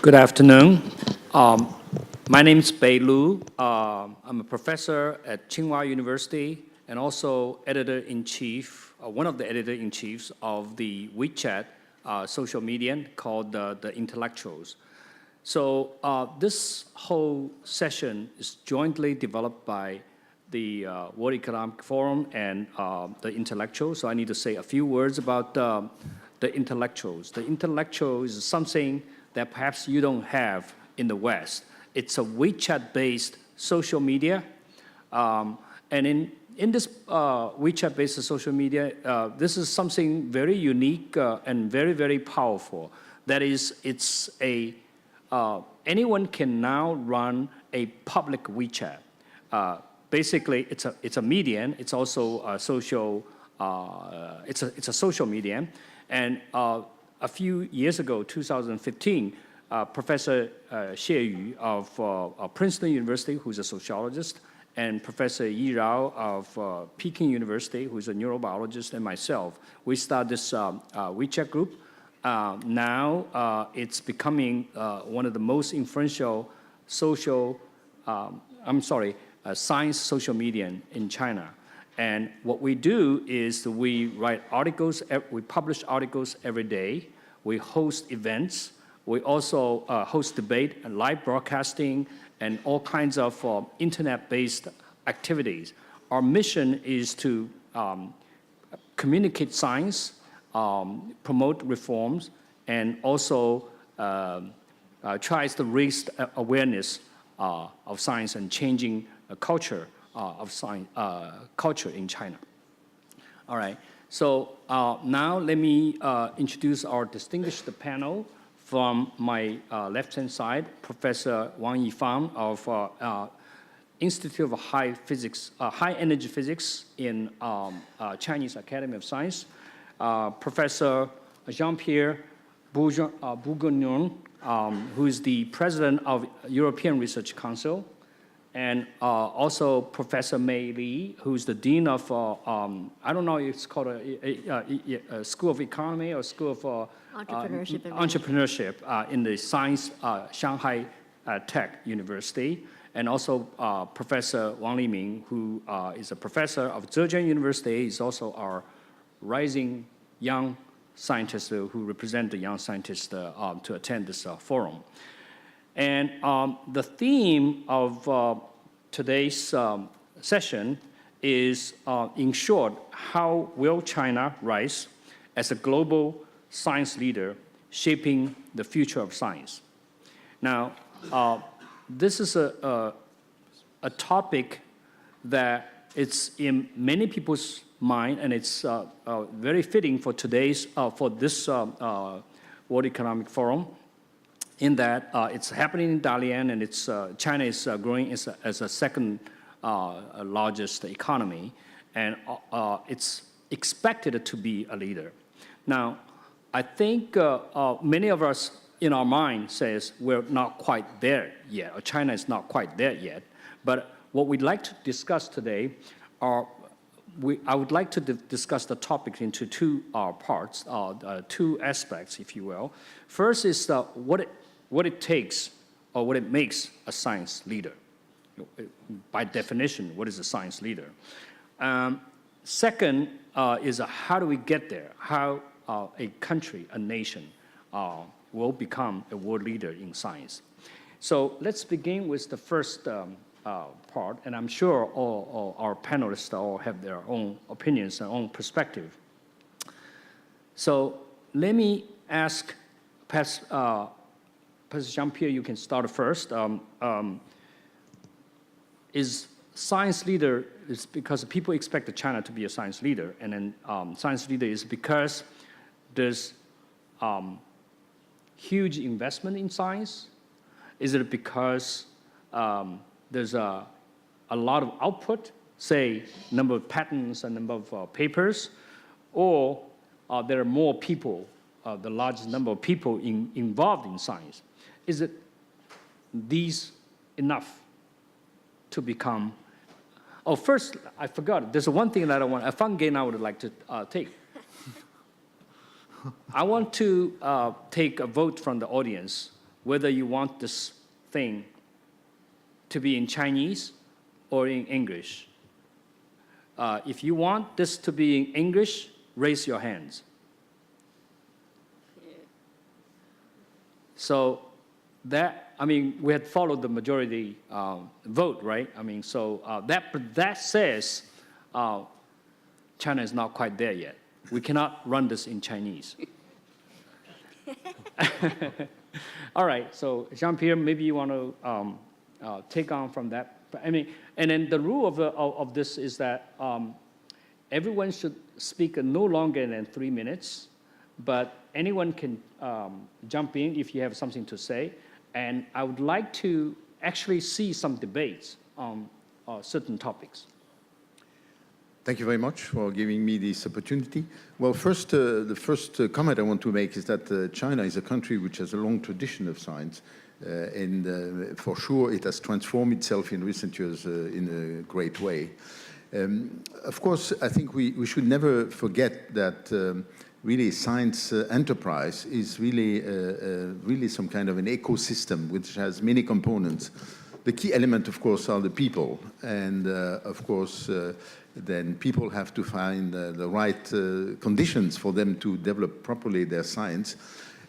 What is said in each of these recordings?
Good afternoon. Um, my name is Bei Lu. I'm a professor at Tsinghua University and also editor-in-chief, one of the editor-in-chiefs of the WeChat social media called the Intellectuals. So this whole session is jointly developed by the World Economic Forum and the Intellectuals. So I need to say a few words about the Intellectuals. The Intellectual is something that perhaps you don't have in the West. It's a WeChat-based social media. And in this WeChat-based social media, this is something very unique and very, very powerful. That is, it's a, anyone can now run a public WeChat. Basically, it's a medium. It's also a social, it's a social medium. And a few years ago, 2015, Professor Xie Yu of Princeton University, who's a sociologist, and Professor Yi Rao of Peking University, who's a neurobiologist, and myself, we started this WeChat group. Now it's becoming one of the most influential social, science social media in China. And what we do is we write articles, we publish articles every day. We host events. We also host debate and live broadcasting and all kinds of internet-based activities. Our mission is to communicate science, promote reforms, and also tries to raise awareness of science and changing culture of science, culture in China. All right, so now let me introduce our distinguished panel. From my left-hand side, Professor Wang Yifang of Institute of High Energy Physics in Chinese Academy of Science, Professor Jean-Pierre Bourguignon, who is the president of European Research Council, and also Professor Mei Li, who's the dean of, I don't know if it's called a School of Economy or School of Entrepreneurship in the Science Shanghai Tech University, and also Professor Wang Liming, who is a professor of Zhejiang University. He's also our rising young scientist who represent the young scientists to attend this forum. And the theme of today's session is, in short, how will China rise as a global science leader shaping the future of science? Now, this is a topic that it's in many people's mind, and it's very fitting for today's, for this World Economic Forum, in that it's happening in Dalian, and it's, China is growing as a second largest economy, and it's expected to be a leader. Now, I think many of us in our mind says we're not quite there yet, or China is not quite there yet, but what we'd like to discuss today are I would like to discuss the topic into two parts, two aspects, if you will. First is what it takes or what it makes a science leader. By definition, what is a science leader? Second is how do we get there? How a country, a nation, will become a world leader in science. So let's begin with the first part, and I'm sure all our panelists all have their own opinions and own perspective. So let me ask Professor Jean-Pierre, you can start first. Is science leader is because people expect China to be a science leader, and then science leader is because there's huge investment in science? Is it because there's a lot of output, say number of patents and number of papers, or there are more people, the largest number of people involved in science? Is it these enough to become? Oh, first, I forgot. There's one thing that I want, a fun game I would like to take. I want to take a vote from the audience whether you want this thing to be in Chinese or in English. If you want this to be in English, raise your hands. Yeah. So that, I mean, we had followed the majority vote, right? I mean, so that says China is not quite there yet. We cannot run this in Chinese. All right, so Jean-Pierre, maybe you want to take on from that. I mean, and then the rule of this is that everyone should speak no longer than 3 minutes, but anyone can jump in if you have something to say. And I would like to actually see some debates on certain topics. Thank you very much for giving me this opportunity. Well, first, the first comment I want to make is that China is a country which has a long tradition of science. And for sure, it has transformed itself in recent years in a great way. Of course, I think we should never forget that really science enterprise is really, really some kind of an ecosystem which has many components. The key element, of course, are the people. And of course, then people have to find the right conditions for them to develop properly their science.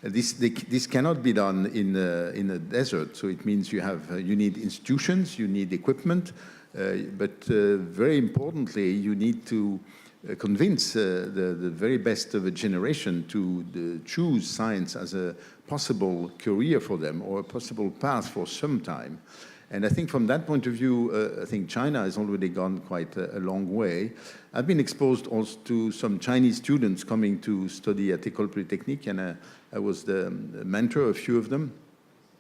This cannot be done in a desert. So it means you need institutions, you need equipment, but very importantly, you need to convince the very best of a generation to choose science as a possible career for them or a possible path for some time. And I think from that point of view, I think China has already gone quite a long way. I've been exposed also to some Chinese students coming to study at École Polytechnique, and I was the mentor of a few of them.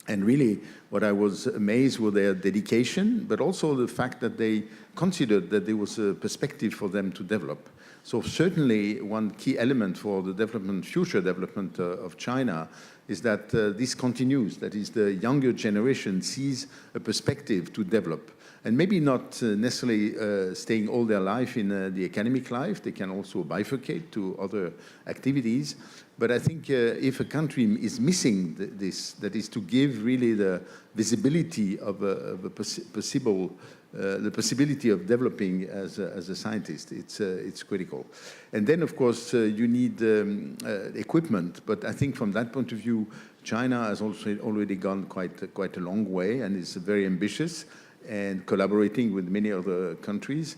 And really, what I was amazed with their dedication, but also the fact that they considered that there was a perspective for them to develop. So certainly, one key element for the development, future development of China is that this continues. That is, the younger generation sees a perspective to develop. And maybe not necessarily staying all their life in the academic life. They can also bifurcate to other activities. But I think if a country is missing this, that is to give really the visibility of a possible, the possibility of developing as a scientist, it's critical. And then, of course, you need equipment. But I think from that point of view, China has also already gone quite a long way and is very ambitious and collaborating with many other countries.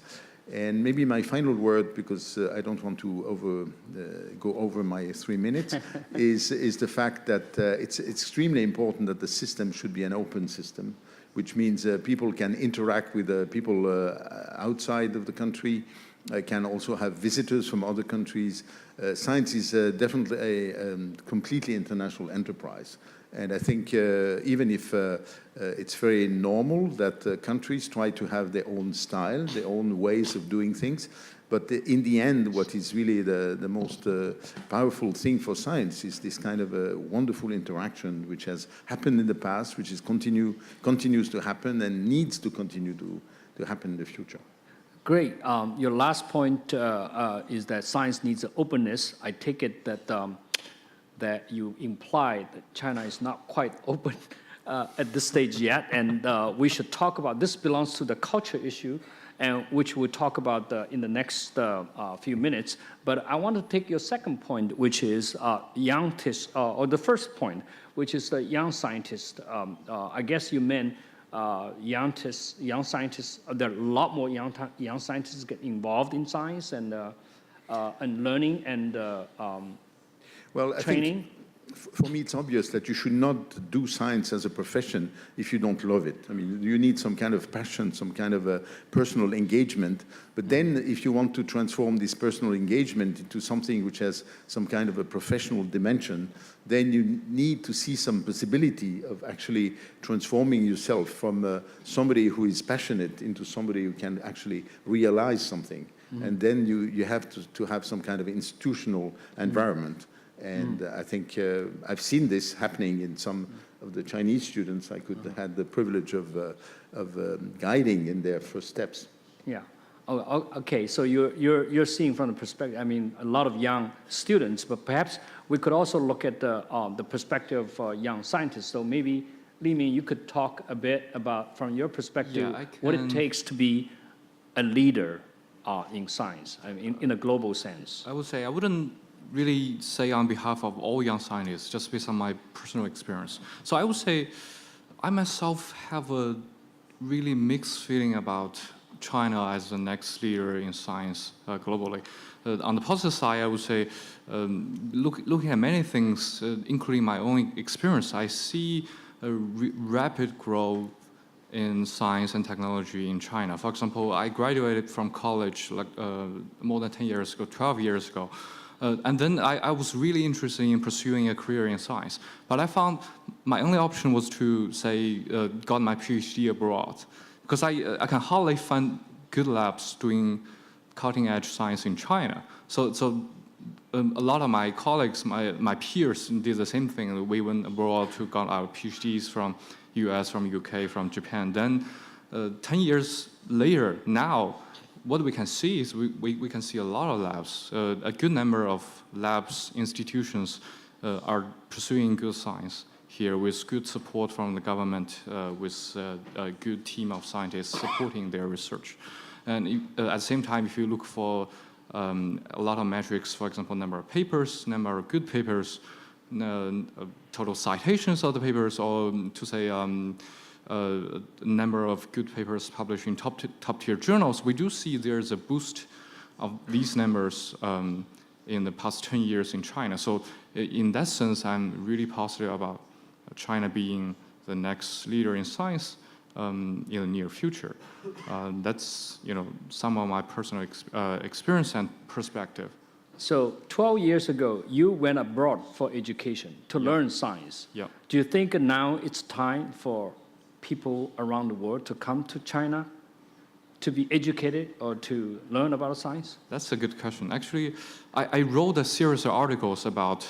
And maybe my final word, because I don't want to go over my 3 minutes, is the fact that it's extremely important that the system should be an open system, which means people can interact with people outside of the country, can also have visitors from other countries. Science is definitely a completely international enterprise. And I think even if it's very normal that countries try to have their own style, their own ways of doing things, but in the end, what is really the most powerful thing for science is this kind of a wonderful interaction which has happened in the past, which is continues to happen and needs to continue to happen in the future. Great. Your last point is that science needs openness. I take it that you implied that China is not quite open at this stage yet, and we should talk about, this belongs to the culture issue, and which we'll talk about in the next few minutes. But I want to take your second point, which is young or the first point, which is the young scientist. I guess you meant young scientists. There are a lot more young scientists get involved in science and learning and well, I training. For me, it's obvious that you should not do science as a profession if you don't love it. I mean, you need some kind of passion, some kind of a personal engagement. But then if you want to transform this personal engagement into something which has some kind of a professional dimension, then you need to see some possibility of actually transforming yourself from somebody who is passionate into somebody who can actually realize something. Mm-hmm. And then you have to have some kind of institutional environment. And I think I've seen this happening in some of the Chinese students I had the privilege of guiding in their first steps. Yeah. Okay, so you're seeing from the perspective, I mean, a lot of young students, but perhaps we could also look at the perspective of young scientists. So maybe, Li Ming, you could talk a bit about, from your perspective, what it takes to be a leader in science, I mean, in a global sense. I would say I wouldn't really say on behalf of all young scientists, just based on my personal experience. So I would say I myself have a really mixed feeling about China as the next leader in science globally. On the positive side, I would say, looking at many things, including my own experience, I see a rapid growth in science and technology in China. For example, I graduated from college like more than 10 years ago, 12 years ago. And then I was really interested in pursuing a career in science. But I found my only option was to, say, got my PhD abroad. Because I can hardly find good labs doing cutting-edge science in China. So a lot of my colleagues, my peers did the same thing. We went abroad to got our PhDs from US, from UK, from Japan. Then 10 years later, now, what we can see is we can see a lot of labs. A good number of labs, institutions are pursuing good science here with good support from the government, with a good team of scientists supporting their research. And at the same time, if you look for a lot of metrics, for example, number of papers, number of good papers, total citations of the papers, or to say number of good papers published in top-tier journals, we do see there's a boost of these numbers in the past 10 years in China. So in that sense, I'm really positive about China being the next leader in science in the near future. That's some of my personal experience and perspective. So 12 years ago, you went abroad for education to learn science. Yeah. Do you think now it's time for people around the world to come to China to be educated or to learn about science? That's a good question. Actually, I wrote a series of articles about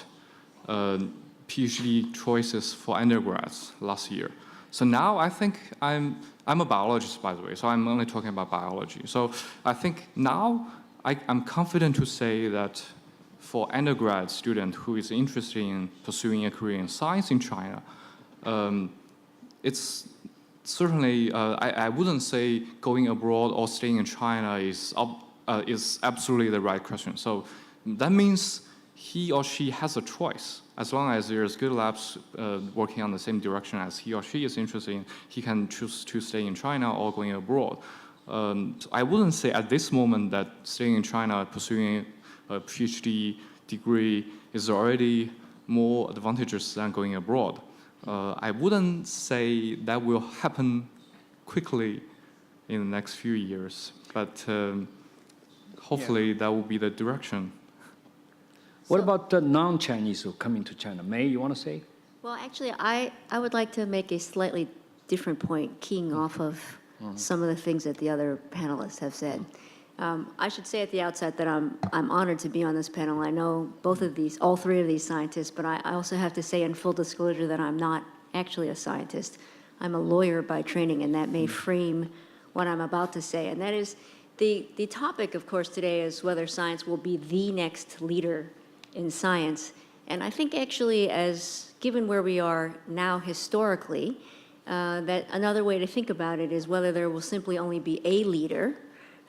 PhD choices for undergrads last year. So now I think I'm a biologist, by the way, so I'm only talking about biology. So I think now I'm confident to say that for undergrad student who is interested in pursuing a career in science in China, it's certainly, I wouldn't say going abroad or staying in China is absolutely the right question. So that means he or she has a choice. As long as there's good labs working on the same direction as he or she is interested in, he can choose to stay in China or going abroad. I wouldn't say at this moment that staying in China, pursuing a PhD degree is already more advantageous than going abroad. I wouldn't say that will happen quickly in the next few years, but hopefully that will be the direction. What about the non-Chinese who are coming to China? May, you want to say? Well, actually, I would like to make a slightly different point, keying off of some of the things that the other panelists have said. I should say at the outset that I'm honored to be on this panel. I know all three of these scientists, but I also have to say in full disclosure that I'm not actually a scientist. I'm a lawyer by training, and that may frame what I'm about to say. And that is, the topic, of course, today is whether science will be the next leader in science. And I think actually, given where we are now historically, that another way to think about it is whether there will simply only be a leader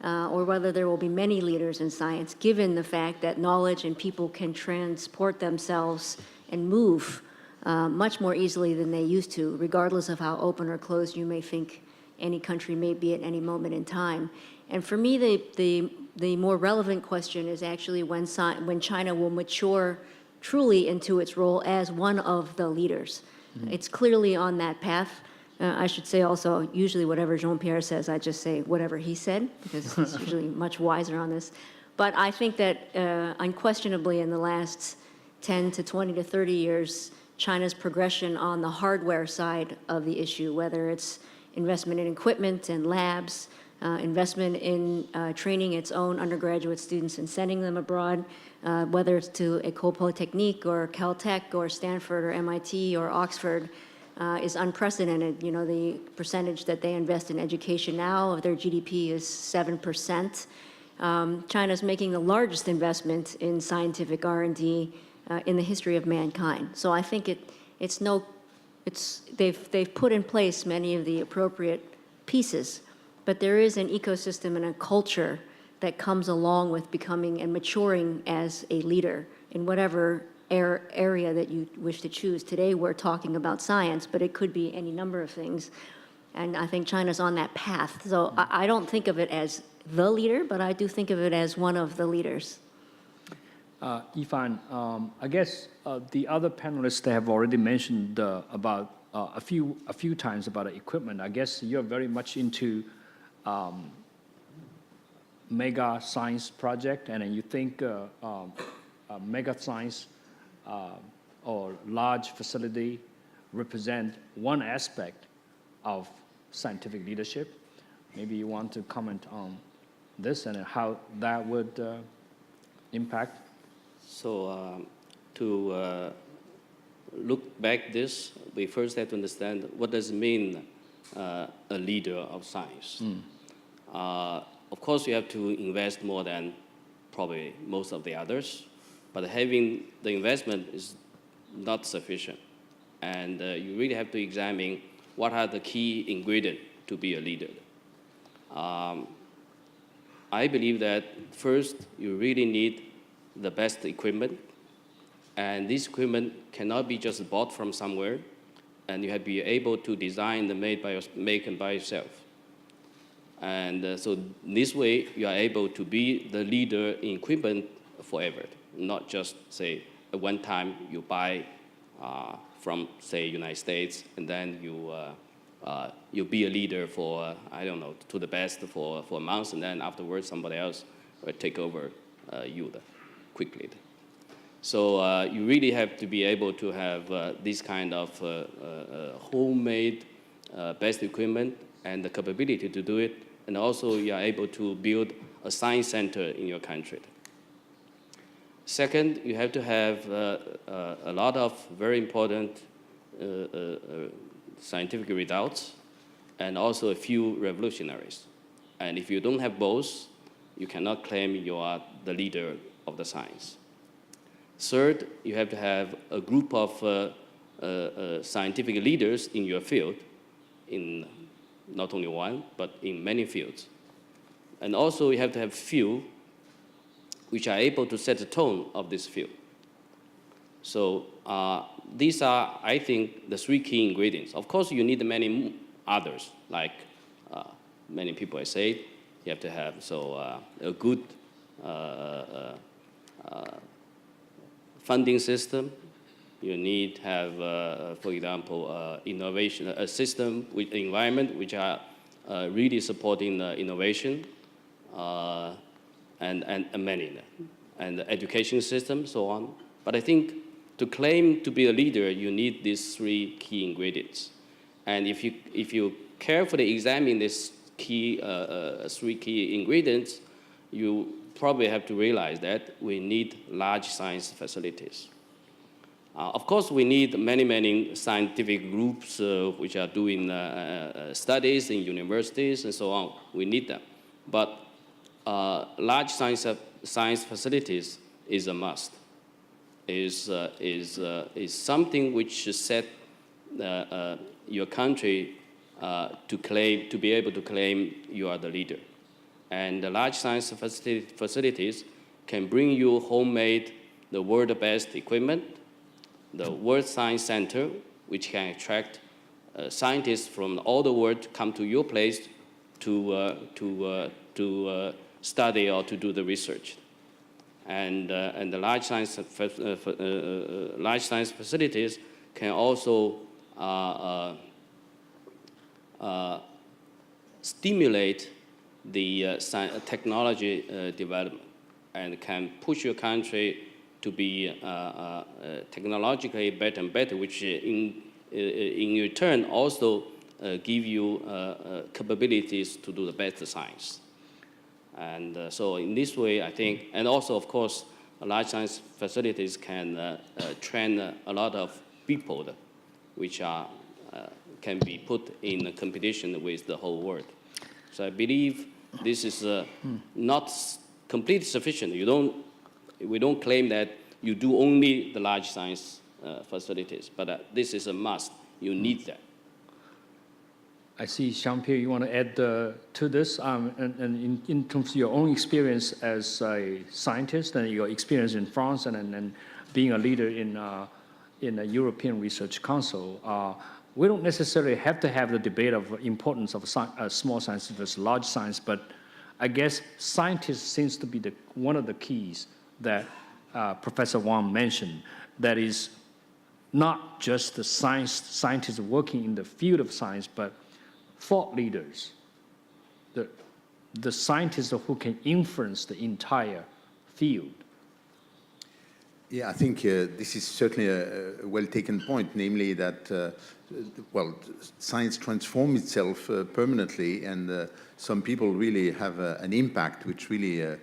or whether there will be many leaders in science, given the fact that knowledge and people can transport themselves and move much more easily than they used to, regardless of how open or closed you may think any country may be at any moment in time. And for me, the more relevant question is actually when China will mature truly into its role as one of the leaders. It's clearly on that path. I should say also, usually whatever Jean-Pierre says, I just say whatever he said, because he's usually much wiser on this. But I think that unquestionably in the last 10 to 20 to 30 years, China's progression on the hardware side of the issue, whether it's investment in equipment and labs, investment in training its own undergraduate students and sending them abroad, whether it's to École Polytechnique or Caltech or Stanford or MIT or Oxford, is unprecedented. You know, the percentage that they invest in education now of their GDP is 7%. China's making the largest investment in scientific R&D in the history of mankind. So I think they've put in place many of the appropriate pieces, but there is an ecosystem and a culture that comes along with becoming and maturing as a leader in whatever area that you wish to choose. Today we're talking about science, but it could be any number of things. And I think China's on that path. So I don't think of it as the leader, but I do think of it as one of the leaders. Yifan, I guess the other panelists they have already mentioned about a few times about the equipment. I guess you're very much into mega science project, and you think mega science or large facility represent one aspect of scientific leadership. Maybe you want to comment on this and how that would impact. So to look back this, we first have to understand what does it mean a leader of science. Of course, you have to invest more than probably most of the others, but having the investment is not sufficient. And you really have to examine what are the key ingredients to be a leader. I believe that first, you really need the best equipment. And this equipment cannot be just bought from somewhere, and you have to be able to design and make it by yourself. And so this way, you are able to be the leader in equipment forever, not just, say, at one time you buy from, say, United States, and then you be a leader for, I don't know, to the best for a month, and then afterwards somebody else will take over you quickly. So you really have to be able to have this kind of homemade best equipment and the capability to do it, and also you are able to build a science center in your country. Second, you have to have a lot of very important scientific results and also a few revolutionaries. And if you don't have both, you cannot claim you are the leader of the science. Third, you have to have a group of scientific leaders in your field, in not only one, but in many fields. And also you have to have few which are able to set the tone of this field. So these are, I think, the three key ingredients. Of course, you need many others, like many people have said. You have to have a good funding system. You need to have, for example, innovation, a system with environment which are really supporting innovation, and many, and the education system, so on. But I think to claim to be a leader, you need these three key ingredients. And if you carefully examine these three key ingredients, you probably have to realize that we need large science facilities. Of course, we need many scientific groups which are doing studies in universities and so on. We need them. But large science facilities is a must. Is something which should set your country to be able to claim you are the leader. And the large science facilities can bring you homemade, the world's best equipment, the World Science Center, which can attract scientists from all the world to come to your place to study or to do the research. And the large science facilities can also stimulate the technology development and can push your country to be technologically better and better, which in return also give you capabilities to do the best science. And so in this way, I think, and also, of course, large science facilities can train a lot of people which are can be put in a competition with the whole world. So I believe this is not completely sufficient. We don't claim that you do only the large science facilities, but this is a must. You need that. I see, Jean-Pierre, you want to add to this? And in terms of your own experience as a scientist and your experience in France and being a leader in a European Research Council, we don't necessarily have to have the debate of importance of small science versus large science, but I guess scientists seems to be one of the keys that Professor Wang mentioned, that is not just the scientists working in the field of science, but thought leaders, the scientists who can influence the entire field. Yeah, I think this is certainly a well-taken point, namely that, well, science transforms itself permanently, and some people really have an impact which really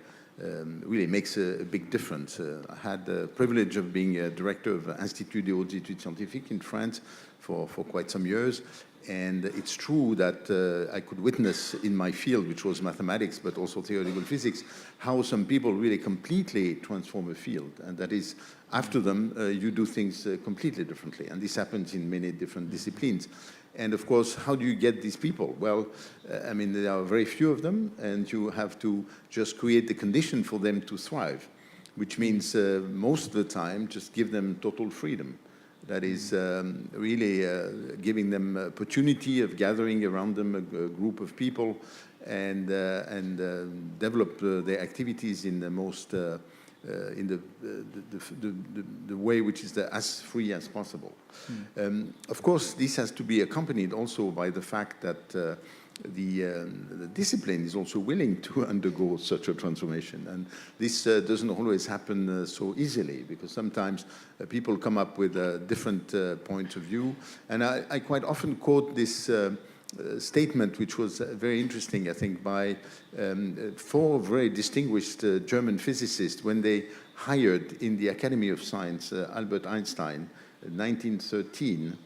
makes a big difference. I had the privilege of being a director of Institut des Hautes Études Scientifiques in France for quite some years. And it's true that I could witness in my field, which was mathematics, but also theoretical physics, how some people really completely transform a field. And that is, after them, you do things completely differently. And this happens in many different disciplines. And of course, how do you get these people? Well, I mean, there are very few of them, and you have to just create the condition for them to thrive, which means most of the time, just give them total freedom. That is really giving them opportunity of gathering around them a group of people and develop their activities in the most in the way which is as free as possible. Of course, this has to be accompanied also by the fact that the discipline is also willing to undergo such a transformation. And this doesn't always happen so easily, because sometimes people come up with a different point of view. And I quite often quote this statement, which was very interesting, I think, by 4 very distinguished German physicists when they hired in the Academy of Science Albert Einstein in 1913.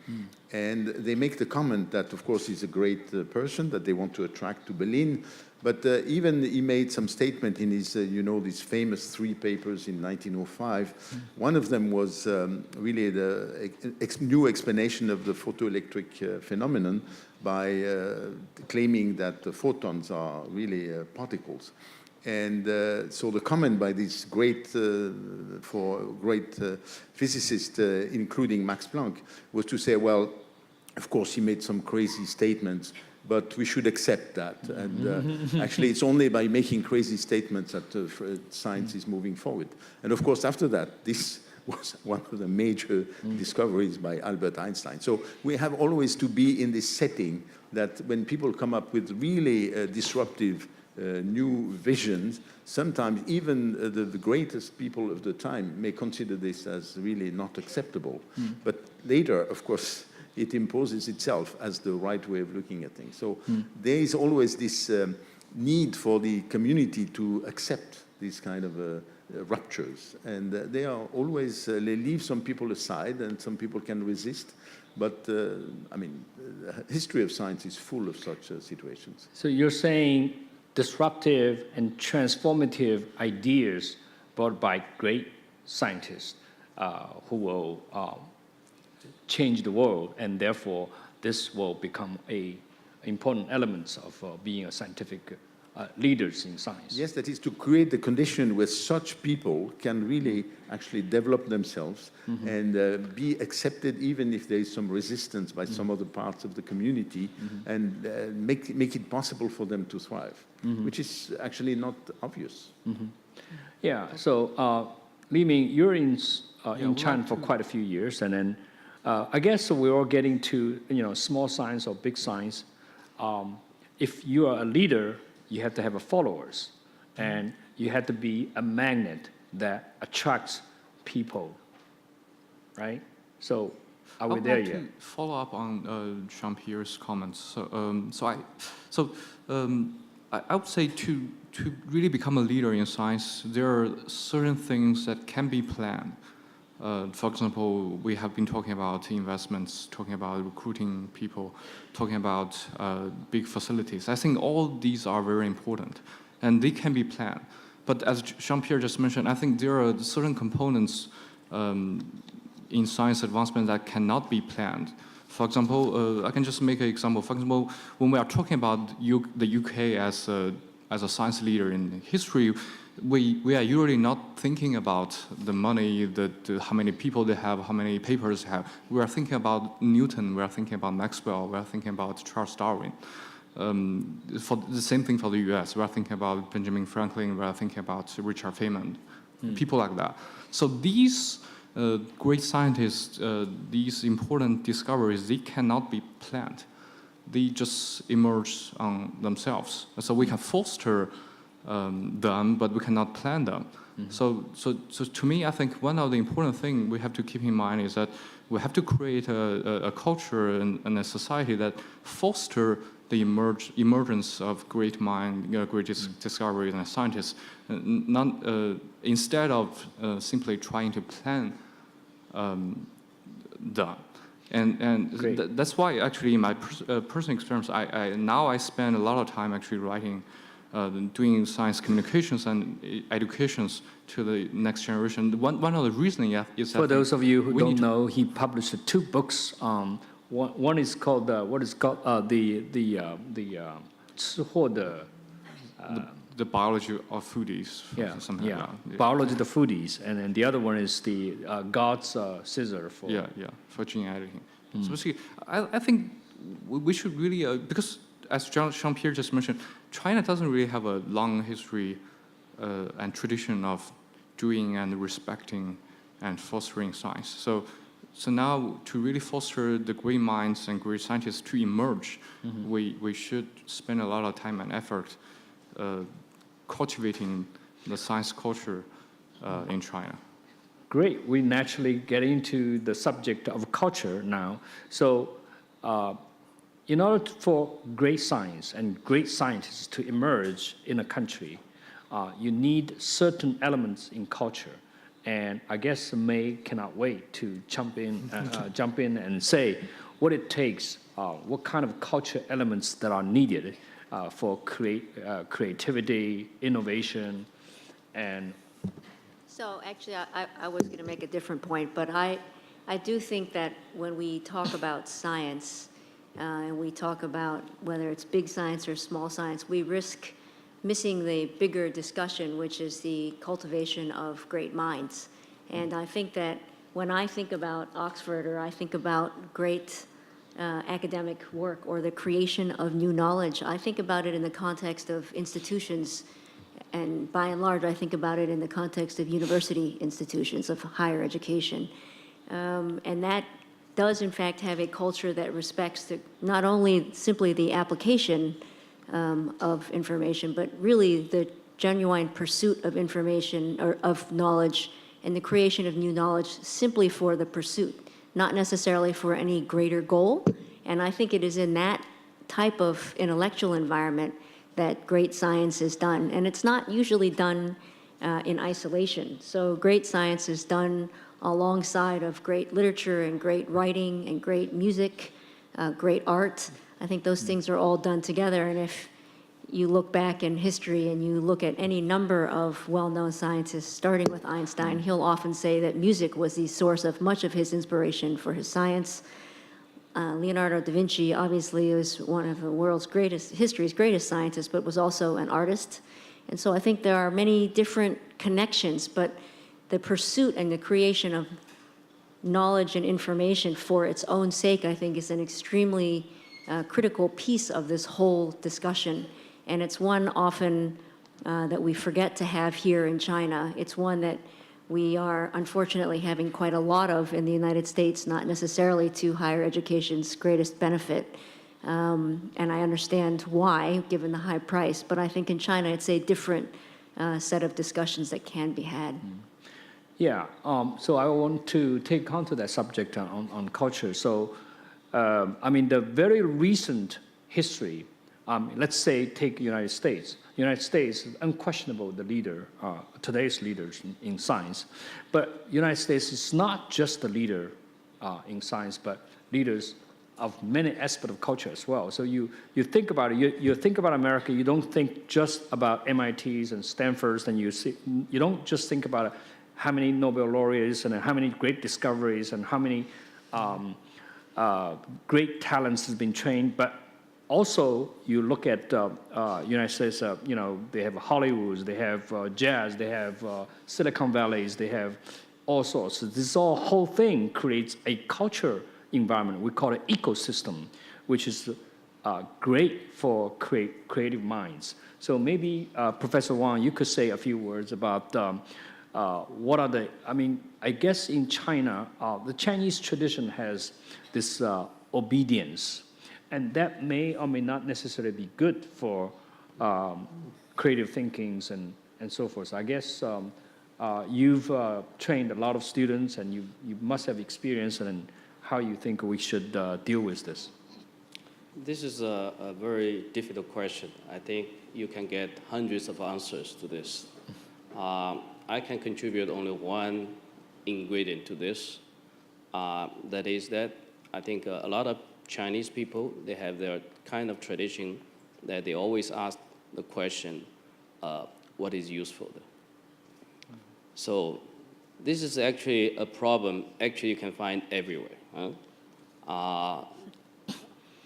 And they make the comment that, of course, he's a great person that they want to attract to Berlin. But even he made some statement in his, these famous 3 papers in 1905. One of them was really the new explanation of the photoelectric phenomenon by claiming that the photons are really particles. And so the comment by these great physicists, including Max Planck, was to say, well, of course, he made some crazy statements, but we should accept that. And actually, it's only by making crazy statements that science is moving forward. And of course, after that, this was one of the major discoveries by Albert Einstein. So we have always to be in this setting that when people come up with really disruptive new visions, sometimes even the greatest people of the time may consider this as really not acceptable. But later, of course, it imposes itself as the right way of looking at things. So there is always this need for the community to accept these kind of ruptures. And they are always, they leave some people aside, and some people can resist. But, I mean, the history of science is full of such situations. So you're saying disruptive and transformative ideas brought by great scientists who will change the world, and therefore this will become important elements of being a scientific leaders in science. Yes, that is to create the condition where such people can really actually develop themselves and be accepted, even if there is some resistance by some other parts of the community, and make it possible for them to thrive, which is actually not obvious. Yeah, so Li Ming, you're in China for quite a few years, and then I guess we're all getting to small science or big science. If you are a leader, you have to have followers, and you have to be a magnet that attracts people, right? So, are we there yet? To follow up on Jean-Pierre's comments. I would say to really become a leader in science, there are certain things that can be planned. For example, we have been talking about investments, talking about recruiting people, talking about big facilities. I think all these are very important, and they can be planned. But as Jean-Pierre just mentioned, I think there are certain components in science advancement that cannot be planned. For example, I can just make an example. For example, when we are talking about the UK as a science leader in history, we are usually not thinking about the money, how many people they have, how many papers they have. We are thinking about Newton, we are thinking about Maxwell, we are thinking about Charles Darwin. For the same thing for the US, we are thinking about Benjamin Franklin, we are thinking about Richard Feynman, people like that. So these great scientists, these important discoveries, they cannot be planned. They just emerge on themselves. So we can foster them, but we cannot plan them. So to me, I think one of the important things we have to keep in mind is that we have to create a culture and a society that foster the emergence of great minds, great discoveries and scientists, instead of simply trying to plan them. And that's why actually in my personal experience, I spend a lot of time actually writing, doing science communications and educations to the next generation. One of the reasons is that for those of you who don't know, he published 2 books. One is called the biology of foodies, something like that. Biology of the foodies, and then the other one is the God's scissor for for gene editing. So basically, I think we should really because as Jean-Pierre just mentioned, China doesn't really have a long history and tradition of doing and respecting and fostering science. So now to really foster the great minds and great scientists to emerge, we should spend a lot of time and effort cultivating the science culture in China. Great. We naturally get into the subject of culture now. So in order for great science and great scientists to emerge in a country, you need certain elements in culture. And I guess May cannot wait to jump in and say what it takes, what kind of culture elements that are needed for creativity, innovation, and... So actually, I was going to make a different point, but I do think that when we talk about science, and we talk about whether it's big science or small science, we risk missing the bigger discussion, which is the cultivation of great minds. And I think that when I think about Oxford or I think about great academic work or the creation of new knowledge, I think about it in the context of institutions. And by and large, I think about it in the context of university institutions, of higher education. And that does, in fact, have a culture that respects not only simply the application of information, but really the genuine pursuit of information or of knowledge and the creation of new knowledge simply for the pursuit, not necessarily for any greater goal. And I think it is in that type of intellectual environment that great science is done. And it's not usually done in isolation. So great science is done alongside of great literature and great writing and great music, great art. I think those things are all done together. And if you look back in history and you look at any number of well-known scientists, starting with Einstein, he'll often say that music was the source of much of his inspiration for his science. Leonardo da Vinci obviously was one of the world's history's greatest scientists, but was also an artist. And so I think there are many different connections, but the pursuit and the creation of knowledge and information for its own sake, I think, is an extremely critical piece of this whole discussion. And it's one often that we forget to have here in China. It's one that we are unfortunately having quite a lot of in the United States, not necessarily to higher education's greatest benefit. And I understand why, given the high price, but I think in China it's a different set of discussions that can be had. Yeah, so I want to take on to that subject on culture. So, I mean, the very recent history let's say take United States. United States is unquestionable the leader, today's leaders in science. But United States is not just the leader in science, but leaders of many aspects of culture as well. So you think about it, you think about America, you don't think just about MITs and Stanfords, and you don't just think about how many Nobel laureates and how many great discoveries and how many great talents has been trained, but also you look at United States, they have Hollywood, they have jazz, they have Silicon Valleys, they have all sorts. So this whole thing creates a culture environment. We call it ecosystem, which is great for creative minds. So maybe Professor Wang, you could say a few words about what are the, I guess in China, the Chinese tradition has this obedience, and that may or may not necessarily be good for creative thinkings and so forth. So I guess you've trained a lot of students, and you must have experience in how you think we should deal with this. This is a very difficult question. I think you can get hundreds of answers to this. I can contribute only one ingredient to this. That is that I think a lot of Chinese people, they have their kind of tradition that they always ask the question, what is useful? So this is actually a problem actually you can find everywhere.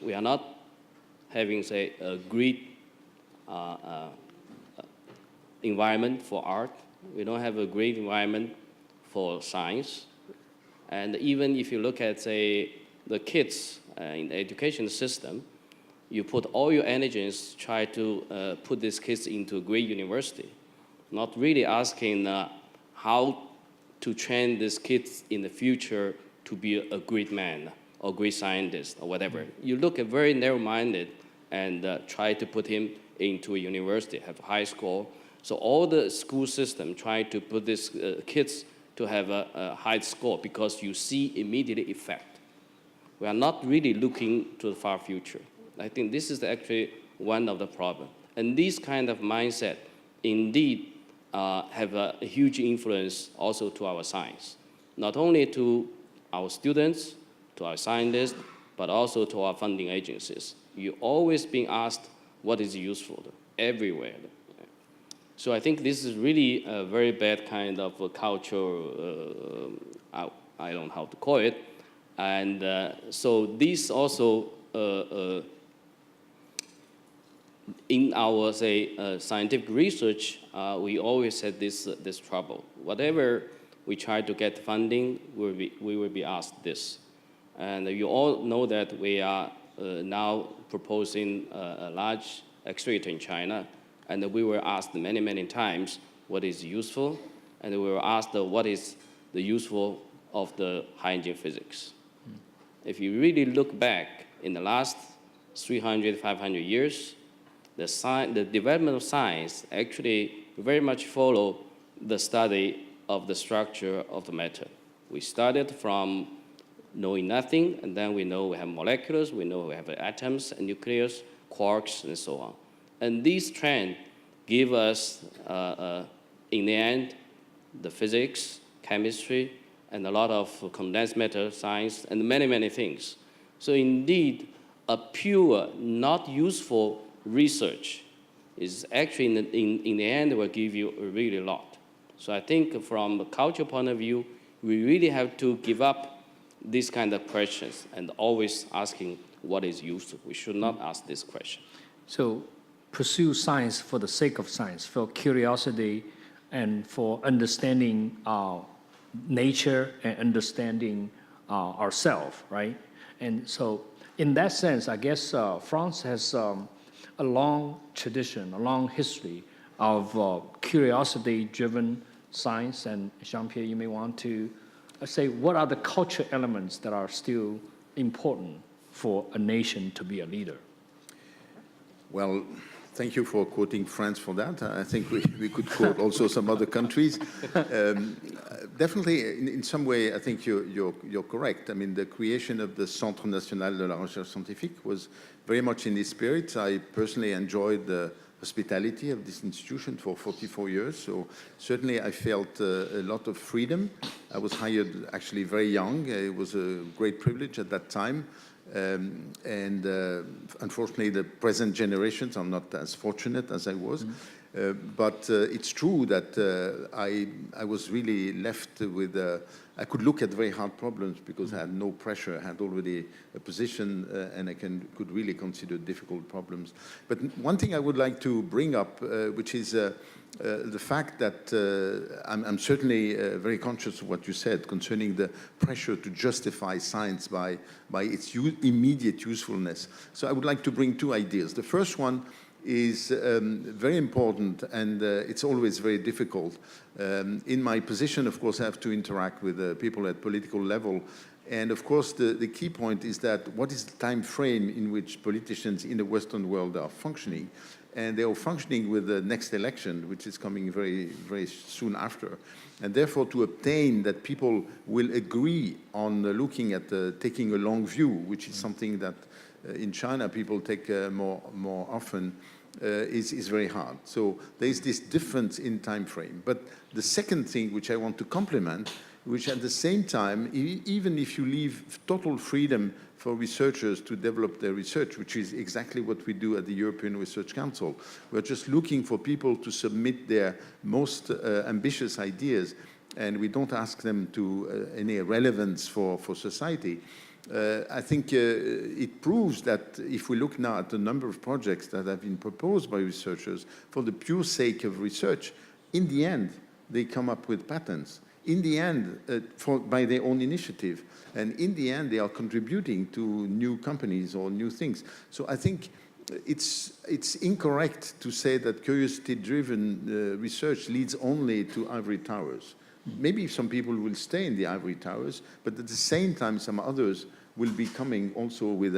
We are not having, say, a great environment for art. We don't have a great environment for science. And even if you look at, say, the kids in the education system, you put all your energies try to put these kids into a great university, not really asking how to train these kids in the future to be a great man or great scientist or whatever. You look at very narrow-minded and try to put him into a university, have a high score. So all the school system try to put these kids to have a high score because you see immediate effect. We are not really looking to the far future. I think this is actually one of the problems. And this kind of mindset indeed have a huge influence also to our science, not only to our students, to our scientists, but also to our funding agencies. You're always being asked what is useful everywhere. So I think this is really a very bad kind of a culture, I don't know how to call it. And so this also, in our, say, scientific research, we always had this trouble. Whatever we try to get funding, we will be asked this. And you all know that we are now proposing a large accelerator in China, and we were asked many, many times what is useful, and we were asked what is the useful of the high energy physics. If you really look back in the last 300, 500 years, the development of science actually very much follow the study of the structure of the matter. We started from knowing nothing, and then we know we have molecules, we know we have atoms and nucleus, quarks, and so on. And these trends give us, in the end, the physics, chemistry, and a lot of condensed matter science, and many, many things. So indeed, a pure, not useful research is actually, in the end, will give you a really lot. So I think from a cultural point of view, we really have to give up these kind of questions and always asking what is useful. We should not ask this question. So pursue science for the sake of science, for curiosity and for understanding nature and understanding ourselves, right? And so in that sense, I guess France has a long tradition, a long history of curiosity-driven science. And Jean-Pierre, you may want to say what are the cultural elements that are still important for a nation to be a leader? Well, Thank you for quoting France for that. I think we could quote also some other countries. Definitely, in some way, I think you're correct. I mean, the creation of the Centre National de la Recherche Scientifique was very much in this spirit. I personally enjoyed the hospitality of this institution for 44 years. So certainly I felt a lot of freedom. I was hired actually very young. It was a great privilege at that time. Unfortunately, the present generations are not as fortunate as I was. But it's true that I was really left with, I could look at very hard problems because I had no pressure. I had already a position and I could really consider difficult problems. But one thing I would like to bring up, which is the fact that I'm certainly very conscious of what you said concerning the pressure to justify science by its immediate usefulness. So I would like to bring two ideas. The first one is very important, and it's always very difficult. In my position, of course, I have to interact with people at political level. And of course, the key point is that what is the time frame in which politicians in the Western world are functioning? And they are functioning with the next election, which is coming very, very soon after. And therefore, to obtain that people will agree on looking at taking a long view, which is something that in China people take more often, is very hard. So there's this difference in time frame. But the second thing which I want to complement, which at the same time, even if you leave total freedom for researchers to develop their research, which is exactly what we do at the European Research Council. We're just looking for people to submit their most ambitious ideas, and we don't ask them to any relevance for society. I think it proves that if we look now at the number of projects that have been proposed by researchers for the pure sake of research, in the end, they come up with patents. In the end, by their own initiative. And in the end, they are contributing to new companies or new things. So I think it's incorrect to say that curiosity-driven research leads only to ivory towers. Maybe some people will stay in the ivory towers, but at the same time, some others will be coming also with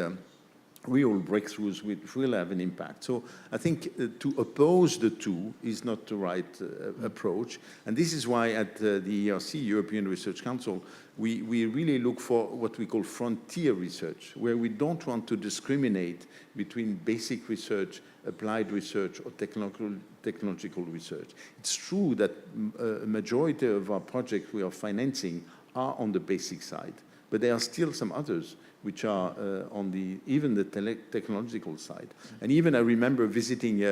real breakthroughs which will have an impact. So I think to oppose the two is not the right approach. And this is why at the ERC, European Research Council, we really look for what we call frontier research, where we don't want to discriminate between basic research, applied research, or technological research. It's true that a majority of our projects we are financing are on the basic side, but there are still some others which are on even the technological side. And even I remember visiting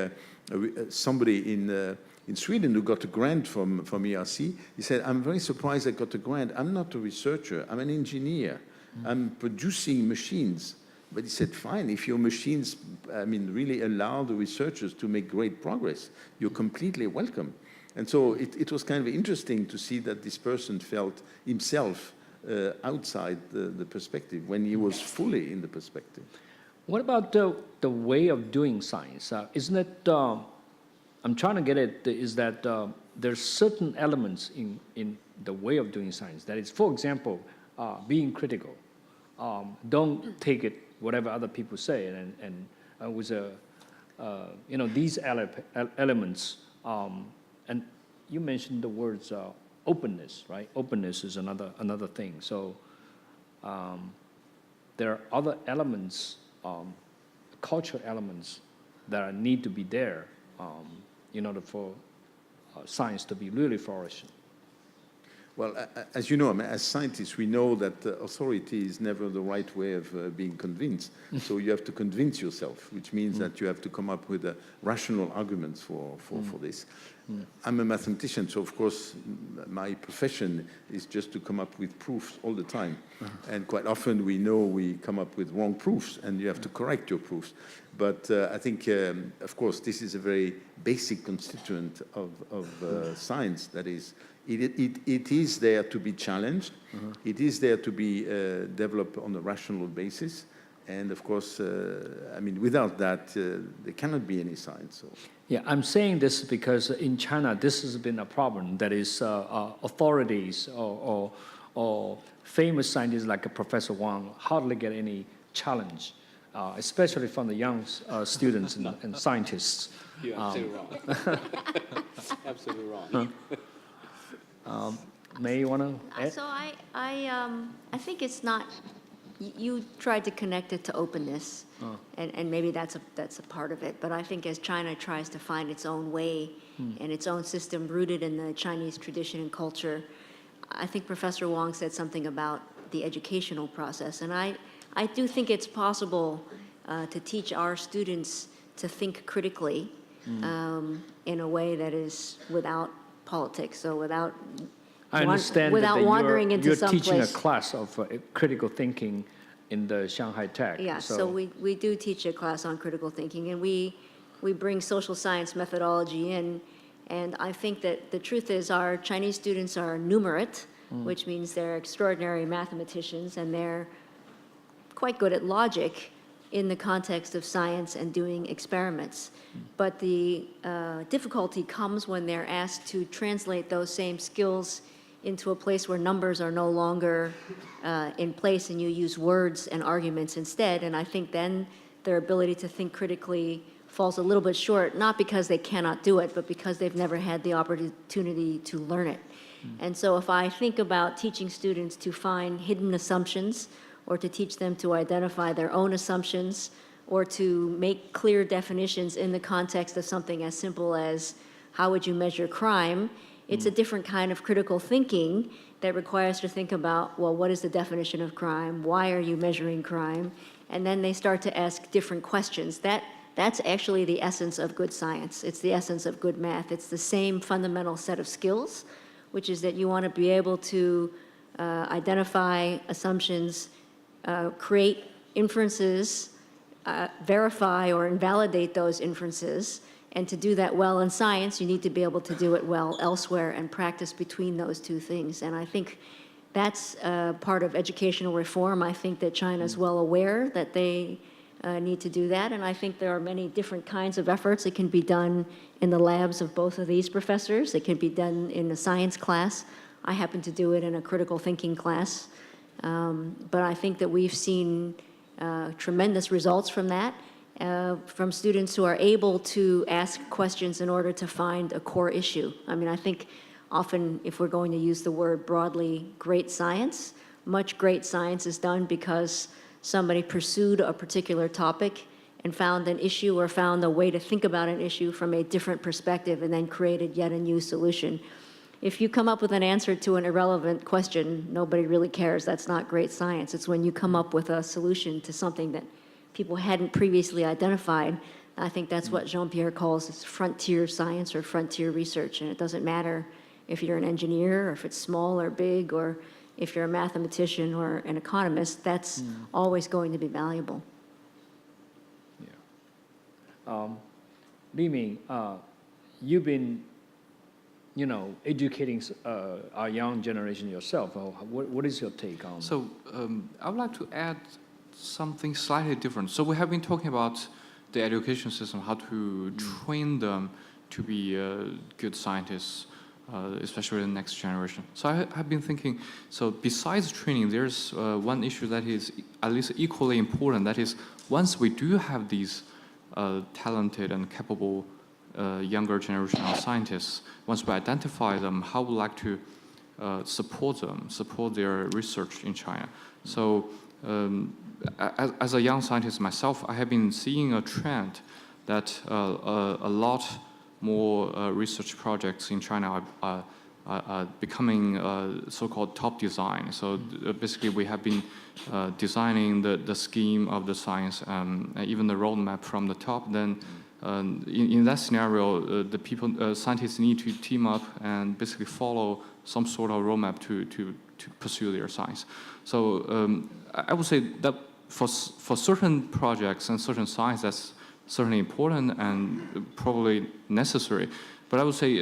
somebody in Sweden who got a grant from ERC. He said, I'm very surprised I got a grant. I'm not a researcher, I'm an engineer. I'm producing machines. But he said, fine, if your machines, really allow the researchers to make great progress, you're completely welcome. And so it was kind of interesting to see that this person felt himself outside the perspective when he was fully in the perspective. What about the way of doing science? Isn't it, I'm trying to get at is that there's certain elements in the way of doing science. That is, for example, being critical. Don't take it whatever other people say. And with these elements, and you mentioned the words openness, right? Openness is another thing. So there are other elements, cultural elements that need to be there in order for science to be really flourishing. Well, as you know, as scientists, we know that authority is never the right way of being convinced. So you have to convince yourself, which means that you have to come up with rational arguments for this. I'm a mathematician, so of course my profession is just to come up with proofs all the time. And quite often we know we come up with wrong proofs and you have to correct your proofs. But I think, of course, this is a very basic constituent of science. That is, it is there to be challenged. It is there to be developed on a rational basis. And of course, without that, there cannot be any science. So. Yeah, I'm saying this because in China, this has been a problem. That is, authorities or famous scientists like Professor Wang hardly get any challenge especially from the young students and scientists. You're absolutely wrong. Absolutely wrong. May you want to add? So I think it's not, you tried to connect it to openness, and maybe that's a part of it. But I think as China tries to find its own way and its own system rooted in the Chinese tradition and culture, I think Professor Wang said something about the educational process. And I do think it's possible to teach our students to think critically in a way that is without politics, so without I understand without that wandering into you're some teaching place. a class of critical thinking in the Shanghai Tech. Yeah, so we do teach a class on critical thinking, and we bring social science methodology in. And I think that the truth is our Chinese students are numerate, which means they're extraordinary mathematicians, and they're quite good at logic in the context of science and doing experiments. But the difficulty comes when they're asked to translate those same skills into a place where numbers are no longer in place and you use words and arguments instead. And I think then their ability to think critically falls a little bit short, not because they cannot do it, but because they've never had the opportunity to learn it. And so if I think about teaching students to find hidden assumptions, or to teach them to identify their own assumptions, or to make clear definitions in the context of something as simple as how would you measure crime, it's a different kind of critical thinking that requires to think about, well, what is the definition of crime? Why are you measuring crime? And then they start to ask different questions. That's actually the essence of good science. It's the essence of good math. It's the same fundamental set of skills, which is that you want to be able to identify assumptions, create inferences, verify or invalidate those inferences. And to do that well in science, you need to be able to do it well elsewhere and practice between those two things. And I think that's part of educational reform. I think that China's well aware that they need to do that. And I think there are many different kinds of efforts. It can be done in the labs of both of these professors. It can be done in a science class. I happen to do it in a critical thinking class. But I think that we've seen tremendous results from that, from students who are able to ask questions in order to find a core issue. I mean, I think often, if we're going to use the word broadly, great science, much great science is done because somebody pursued a particular topic and found an issue or found a way to think about an issue from a different perspective and then created yet a new solution. If you come up with an answer to an irrelevant question, nobody really cares. That's not great science. It's when you come up with a solution to something that people hadn't previously identified. I think that's what Jean-Pierre calls frontier science or frontier research. And it doesn't matter if you're an engineer or if it's small or big or if you're a mathematician or an economist, that's always going to be valuable. Yeah. Li Ming, you've been educating our young generation yourself. What is your take on? So I would like to add something slightly different. So we have been talking about the education system, how to train them to be good scientists, especially the next generation. So I have been thinking, so besides training, there's one issue that is at least equally important. That is, once we do have these talented and capable younger generation of scientists, once we identify them, how would we like to support them, support their research in China? So as a young scientist myself, I have been seeing a trend that a lot more research projects in China are becoming so-called top design. So basically, we have been designing the scheme of the science, even the roadmap from the top. Then in that scenario, the people, scientists need to team up and basically follow some sort of roadmap to pursue their science. So I would say that for certain projects and certain science, that's certainly important and probably necessary. But I would say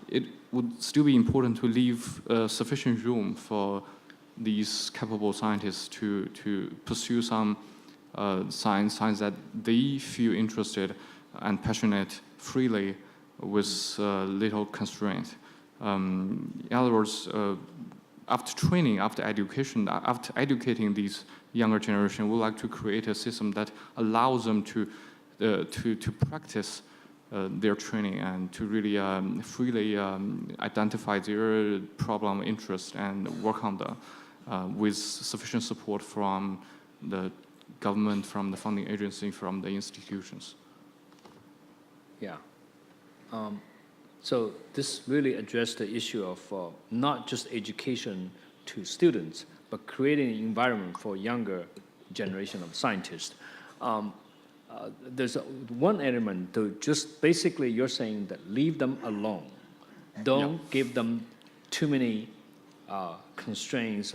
it would still be important to leave sufficient room for these capable scientists to pursue some science that they feel interested and passionate freely with little constraint. In other words, after training, after education, after educating these younger generation, we would like to create a system that allows them to practice their training and to really freely identify their problem, interest, and work on them with sufficient support from the government, from the funding agency, from the institutions. Yeah. So this really addressed the issue of not just education to students, but creating an environment for younger generation of scientists. There's one element to just basically you're saying that leave them alone. Don't give them too many constraints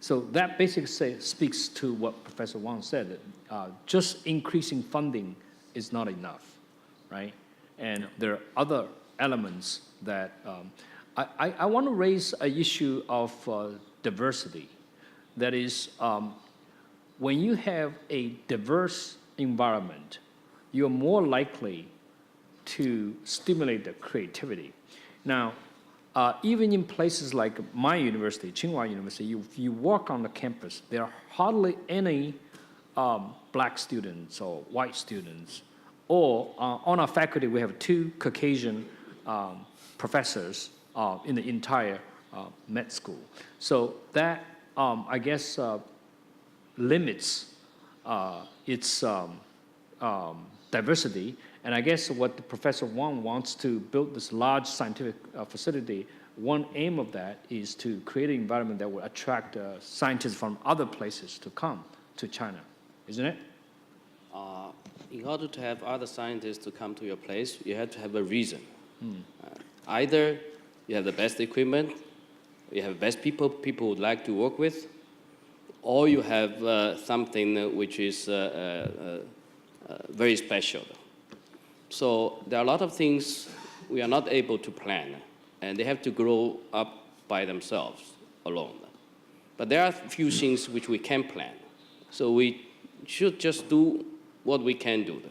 so that basically speaks to what Professor Wang said. Just increasing funding is not enough, right? And there are other elements that I want to raise an issue of diversity. That is, when you have a diverse environment, you're more likely to stimulate the creativity. Now, even in places like my university, Tsinghua University, if you walk on the campus, there are hardly any black students or white students. Or on our faculty, we have 2 Caucasian professors in the entire med school. So that, I guess, limits its diversity. And I guess what Professor Wang wants to build this large scientific facility, one aim of that is to create an environment that will attract scientists from other places to come to China, isn't it? In order to have other scientists to come to your place, you have to have a reason. Either you have the best equipment, you have best people would like to work with, or you have something which is very special. So there are a lot of things we are not able to plan, and they have to grow up by themselves alone. But there are a few things which we can plan. So we should just do what we can do.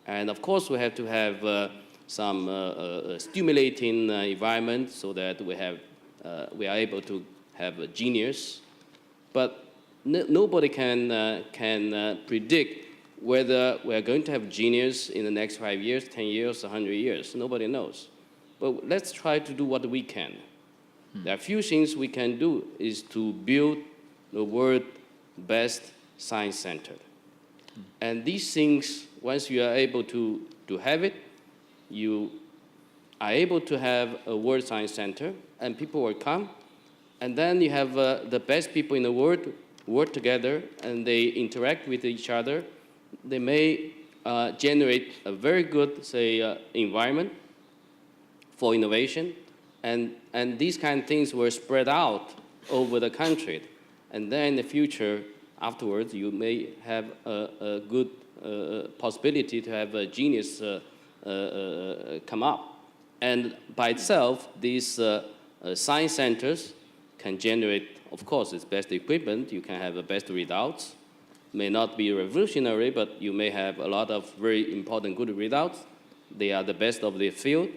And of course, we have to have some stimulating environment so that we are able to have a genius. But nobody can predict whether we are going to have genius in the next 5 years, 10 years, 100 years. Nobody knows. But let's try to do what we can. There are a few things we can do is to build the world's best science center. And these things, once you are able to have it, you are able to have a World Science Center, and people will come. And then you have the best people in the world work together, and they interact with each other. They may generate a very good, say, environment for innovation. And these kind of things were spread out over the country. And then in the future, afterwards, you may have a good possibility to have a genius come up. And by itself, these science centers can generate, of course, its best equipment. You can have the best results. May not be revolutionary, but you may have a lot of very important good results. They are the best of the field.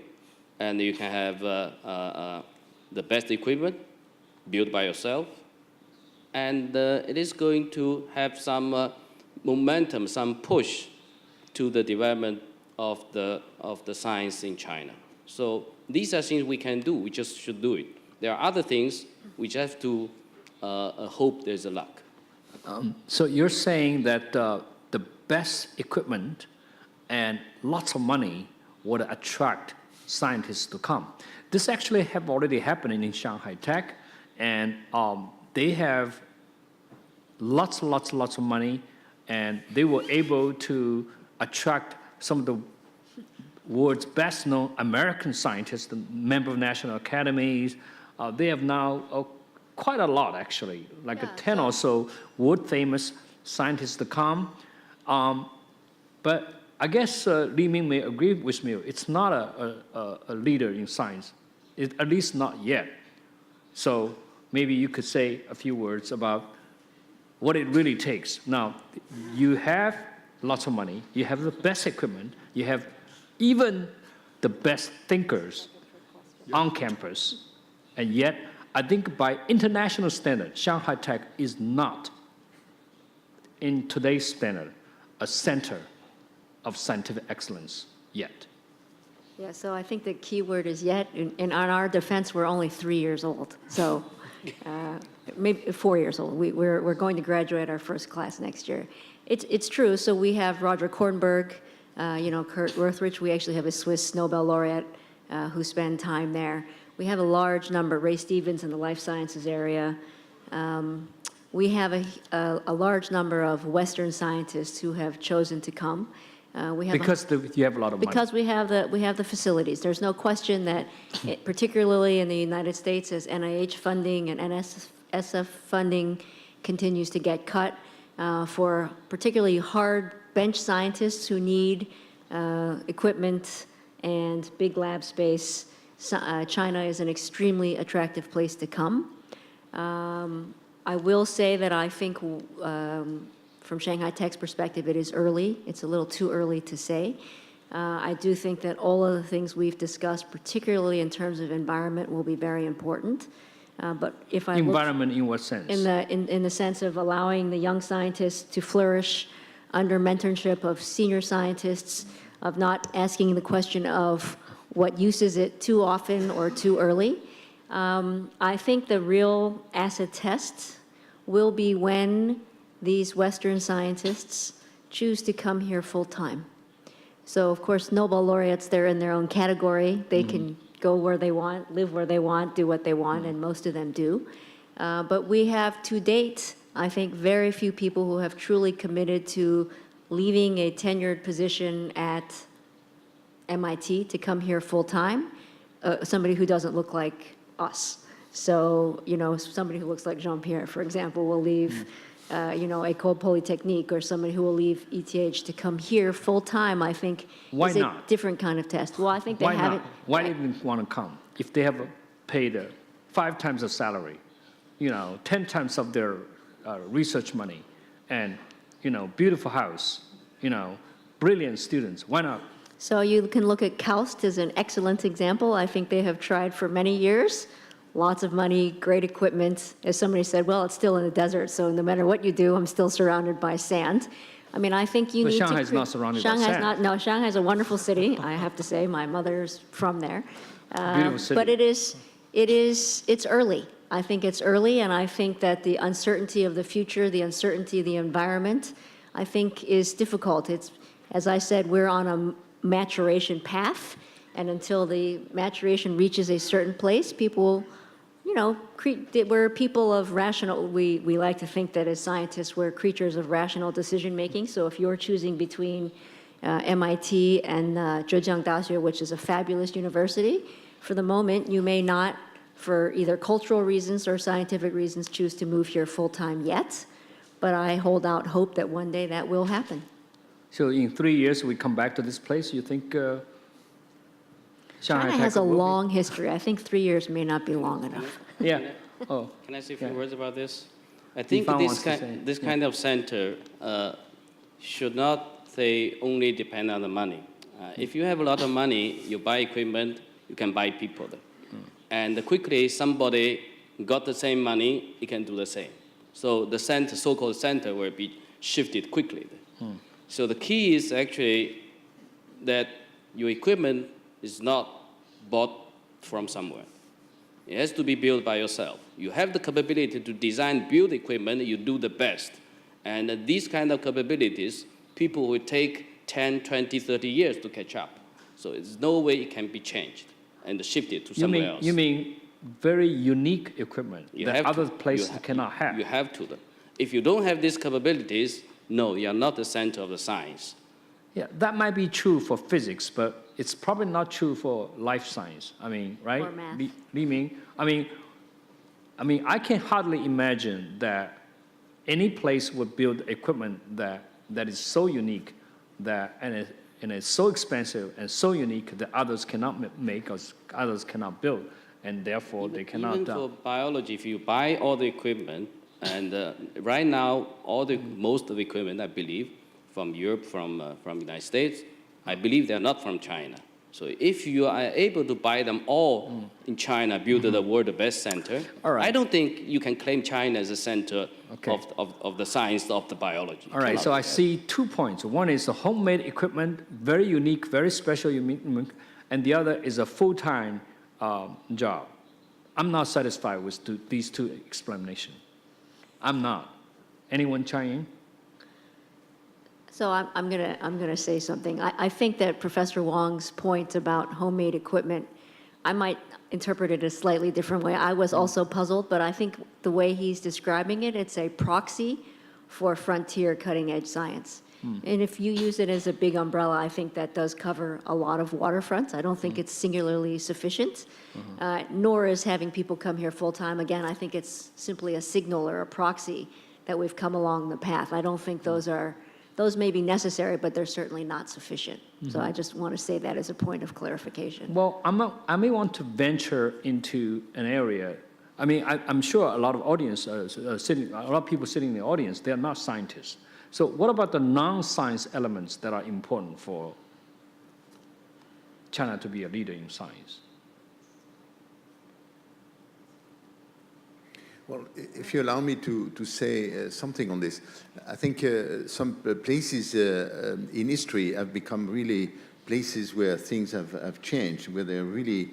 And you can have the best equipment built by yourself. And it is going to have some momentum, some push to the development of the science in China. So these are things we can do. We just should do it. There are other things we just have to hope there's a luck. So you're saying that the best equipment and lots of money would attract scientists to come. This actually have already happened in Shanghai Tech, and they have lots of money, and they were able to attract some of the world's best-known American scientists, the member of national academies. They have now quite a lot, actually, like 10 or so world-famous scientists to come. But I guess Li Ming may agree with me. It's not a leader in science, at least not yet. So maybe you could say a few words about what it really takes. Now, you have lots of money, you have the best equipment, you have even the best thinkers on campus, and yet I think by international standard, Shanghai Tech is not, in today's standard, a center of scientific excellence yet. Yeah, so I think the key word is yet, and on our defense, we're only 3 years old. So maybe 4 years old. We're going to graduate our first class next year. It's true. So we have Roger Kornberg, Kurt Roethrych. We actually have a Swiss Nobel laureate who spend time there. We have a large number, Ray Stevens in the life sciences area. We have a large number of Western scientists who have chosen to come. We have You have a lot of money. because we have the facilities. There's no question that, particularly in the United States, as NIH funding and NSF funding continues to get cut, for particularly hard bench scientists who need equipment and big lab space, China is an extremely attractive place to come. I will say that I think from Shanghai Tech's perspective, it is early. It's a little too early to say. I do think that all of the things we've discussed, particularly in terms of environment, will be very important. But if I look Environment in what sense? in the sense of allowing the young scientists to flourish under mentorship of senior scientists, of not asking the question of what use is it too often or too early. I think the real acid test will be when these Western scientists choose to come here full-time. So, of course, Nobel laureates, they're in their own category. They can go where they want, live where they want, do what they want, and most of them do. But we have, to date, I think, very few people who have truly committed to leaving a tenured position at MIT to come here full-time, somebody who doesn't look like us. So, somebody who looks like Jean-Pierre, for example, will leave École Polytechnique, or somebody who will leave ETH to come here full-time, I think Why is a not? different kind of test. Well, I think they Why haven't. not? Why didn't they want to come? If they have paid 5 times the salary, 10 times of their research money, and, beautiful house, brilliant students, why not? So you can look at KAUST as an excellent example. I think they have tried for many years. Lots of money, great equipment. As somebody said, well, it's still in the desert, so no matter what you do, I'm still surrounded by sand. I mean, I think you But need to... Shanghai's not surrounded by sand. No, Shanghai's a wonderful city, I have to say. My mother's from there. Beautiful city. But it's early. I think it's early, and I think that the uncertainty of the future, the uncertainty of the environment, I think is difficult. It's, as I said, we're on a maturation path, and until the maturation reaches a certain place, people, we're people of rational, we like to think that as scientists, we're creatures of rational decision-making. So if you're choosing between MIT and Zhejiang Daxue, which is a fabulous university, for the moment, you may not, for either cultural reasons or scientific reasons, choose to move here full-time yet. But I hold out hope that one day that will happen. So in 3 years, we come back to this place, you think Shanghai China Tech has a will be- long history. I think 3 years may not be long enough. Yeah. Oh, Can I say a few Yeah. words about this? I think Yifan this wants to say, this kind of center should not say only depend on the money. If you have a lot of money, you buy equipment, you can buy people. And quickly, somebody got the same money, he can do the same. So the center, so-called center, will be shifted quickly. So the key is actually that your equipment is not bought from somewhere. It has to be built by yourself. You have the capability to design, build equipment, you do the best. And these kind of capabilities, people will take 10, 20, 30 years to catch up. So there's no way it can be changed and shifted to somewhere else. you mean very unique equipment You that have to. other places You cannot have? You have to. If you don't have these capabilities, no, you are not the center of the science. Yeah, that might be true for physics, but it's probably not true for life science. I mean, right? Or math. Li Ming? I mean, I can hardly imagine that any place would build equipment that is so unique and it's so expensive and so unique that others cannot make or others cannot build, and therefore they cannot. Even for biology, if you buy all the equipment, and right now, most of the equipment, I believe, from Europe, from the United States, I believe they're not from China. So if you are able to buy them all in China, build the world's best center, All right. I don't think you can claim China as a center Okay. of the science, of the biology. All right, so I see 2 points. One is the homemade equipment, very unique, very special, unique, and the other is a full-time job. I'm not satisfied with these two explanations. I'm not. Anyone chime in? So I'm gonna say something. I think that Professor Wong's point about homemade equipment, I might interpret it a slightly different way. I was also puzzled, but I think the way he's describing it, it's a proxy for frontier cutting-edge science. And if you use it as a big umbrella, I think that does cover a lot of waterfronts. I don't think it's singularly sufficient, nor is having people come here full-time. Again, I think it's simply a signal or a proxy that we've come along the path. I don't think those may be necessary, but they're certainly not sufficient. So I just want to say that as a point of clarification. Well, I may want to venture into an area. I mean, I'm sure a lot of audience a lot of people sitting in the audience, they are not scientists. So what about the non-science elements that are important for China to be a leader in science? Well, if you allow me to say something on this, I think some places in history have become really places where things have changed, where they really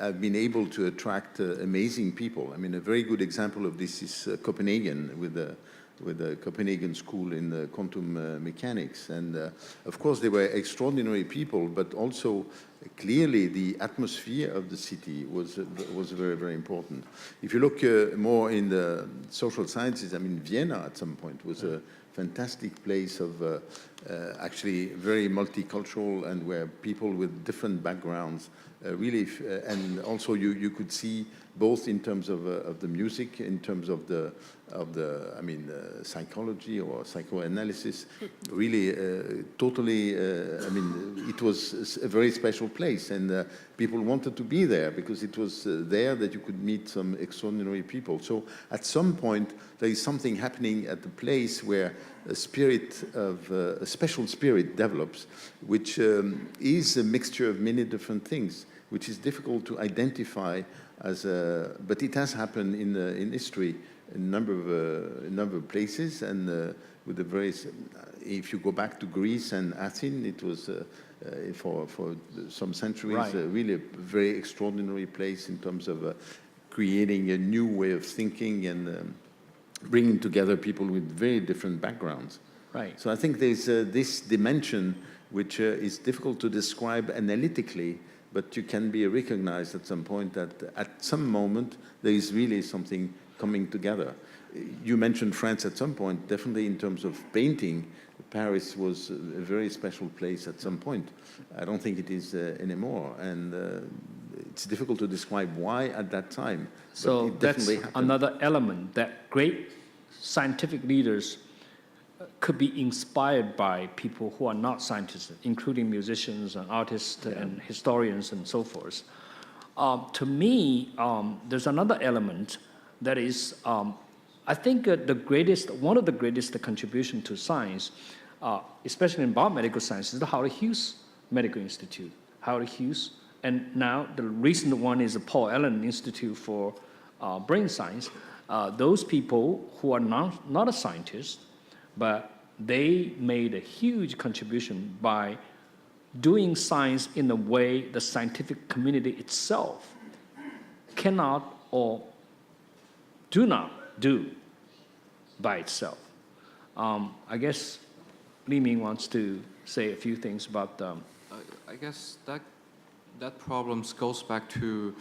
have been able to attract amazing people. I mean, a very good example of this is Copenhagen with the Copenhagen School in quantum mechanics. And of course, they were extraordinary people, but also clearly the atmosphere of the city was very, very important. If you look more in the social sciences, I mean, Vienna at some point was a fantastic place of actually very multicultural, and where people with different backgrounds really, and also you could see both in terms of the music, in terms of the I mean psychology or psychoanalysis, really totally. I mean, it was a very special place, and people wanted to be there because it was there that you could meet some extraordinary people. So at some point there is something happening at the place where a spirit of a special spirit develops, which is a mixture of many different things, which is difficult to identify as a, but it has happened in history in a number of places, and with the various. If you go back to Greece and Athens, it was for some centuries Right. really a very extraordinary place in terms of creating a new way of thinking and bringing together people with very different backgrounds. Right. So I think there's this dimension which is difficult to describe analytically, but you can be recognized at some point that at some moment there is really something coming together. You mentioned France at some point. Definitely in terms of painting, Paris was a very special place at some point. I don't think it is anymore, and it's difficult to describe why at that time. So but it that's definitely happened. another element that great scientific leaders could be inspired by people who are not scientists, including musicians and artists and historians and so forth. To me, there's another element that is, I think one of the greatest contribution to science, especially in biomedical science, is the Howard Hughes Medical Institute. Howard Hughes, and now the recent one is the Paul Allen Institute for Brain Science. Those people who are not a scientist, but they made a huge contribution by doing science in a way the scientific community itself cannot or do not do by itself. I guess Li Ming wants to say a few things about I guess that problem goes back to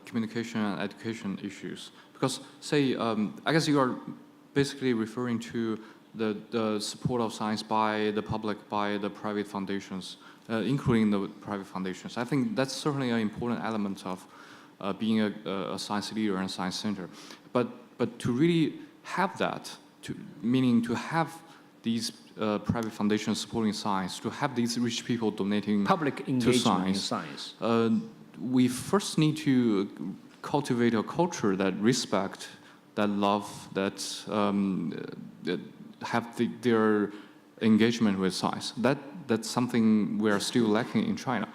communication and education issues. Because, say, I guess you are basically referring to the support of science by the public, by the private foundations, including the private foundations. I think that's certainly an important element of being a science leader and science center. But to really have that, meaning to have these private foundations supporting science, to have these rich people donating public to engagement in science, science. we first need to cultivate a culture that respect, that love, that have their engagement with science. That's something we are still lacking in China.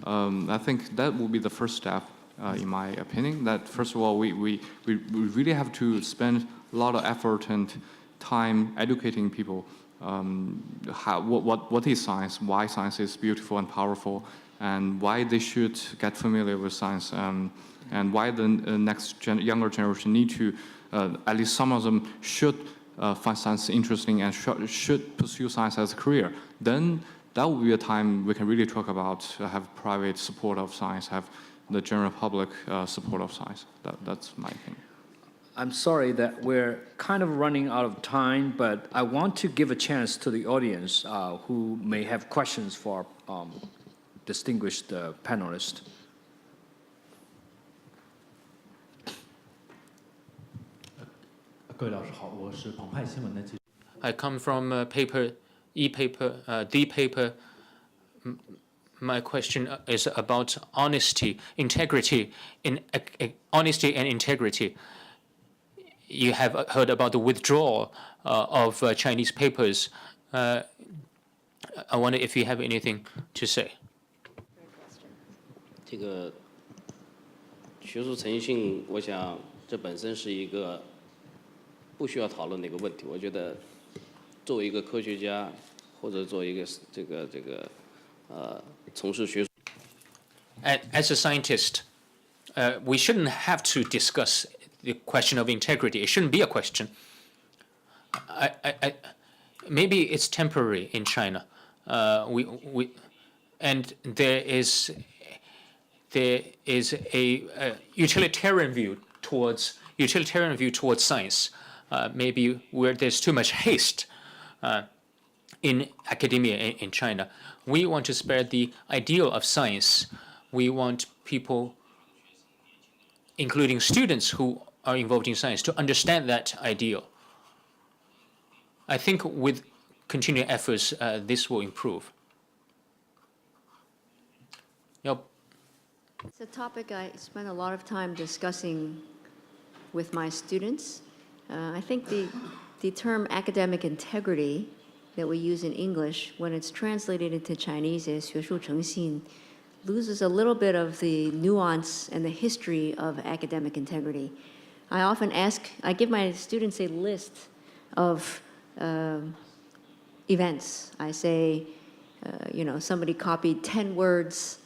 I think that will be the first step, in my opinion. That first of all, we really have to spend a lot of effort and time educating people what is science, why science is beautiful and powerful, and why they should get familiar with science, and why the younger generation need to, at least some of them should find science interesting and should pursue science as a career. Then that will be a time we can really talk about have private support of science, have the general public support of science. That's my opinion. I'm sorry that we're kind of running out of time, but I want to give a chance to the audience who may have questions for our distinguished panelists. I come from paper, e-paper, D-paper. My question is about honesty, integrity, honesty and integrity. You have heard about the withdrawal of Chinese papers. I wonder if you have anything to say. 这个学术诚信，我想这本身是一个不需要讨论的一个问题。我觉得作为一个科学家，或者作为一个从事学术 As a scientist, we shouldn't have to discuss the question of integrity. It shouldn't be a question. Maybe it's temporary in China. And there is a utilitarian view towards science. Maybe where there's too much haste in academia in China. We want to spread the ideal of science. We want people, including students who are involved in science, to understand that ideal. I think with continued efforts, this will improve. Yep. It's a topic I spend a lot of time discussing with my students. I think the term academic integrity that we use in English, when it's translated into Chinese as 学术诚信, loses a little bit of the nuance and the history of academic integrity. I give my students a list of events. I say, somebody copied 10 words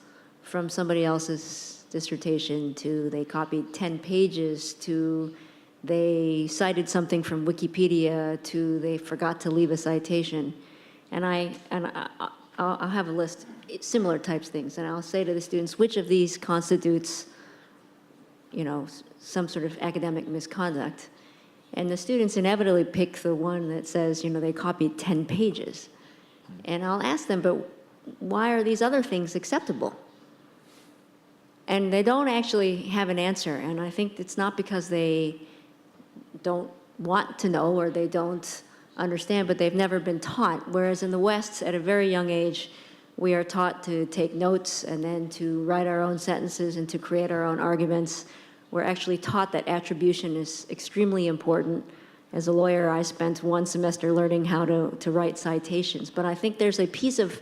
from somebody else's dissertation, to they copied 10 pages, to they cited something from Wikipedia, to they forgot to leave a citation. And I'll have a list, similar types of things, and I'll say to the students, which of these constitutes, some sort of academic misconduct? And the students inevitably pick the one that says, they copied 10 pages. And I'll ask them, but why are these other things acceptable? And they don't actually have an answer, and I think it's not because they don't want to know or they don't understand, but they've never been taught. Whereas in the West, at a very young age, we are taught to take notes and then to write our own sentences and to create our own arguments. We're actually taught that attribution is extremely important. As a lawyer, I spent one semester learning how to write citations. But I think there's a piece of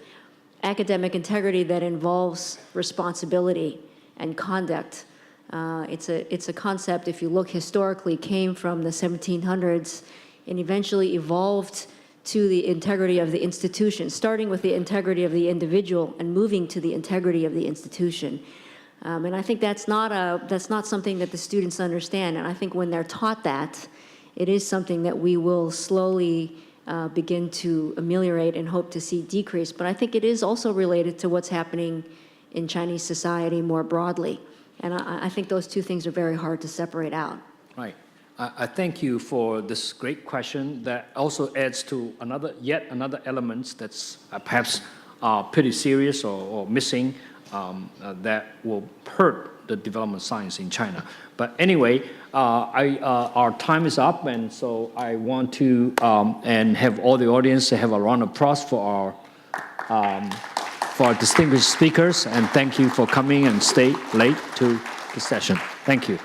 academic integrity that involves responsibility and conduct. It's a concept, if you look historically, came from the 1700s and eventually evolved to the integrity of the institution, starting with the integrity of the individual and moving to the integrity of the institution. And I think that's not something that the students understand. And I think when they're taught that, it is something that we will slowly begin to ameliorate and hope to see decrease. But I think it is also related to what's happening in Chinese society more broadly. And I think those two things are very hard to separate out. Right. I thank you for this great question that also adds to yet another element that's perhaps pretty serious or missing that will hurt the development of science in China. But anyway, our time is up, and so I want to and have all the audience have a round of applause for our distinguished speakers, and thank you for coming and stay late to the session. Thank you.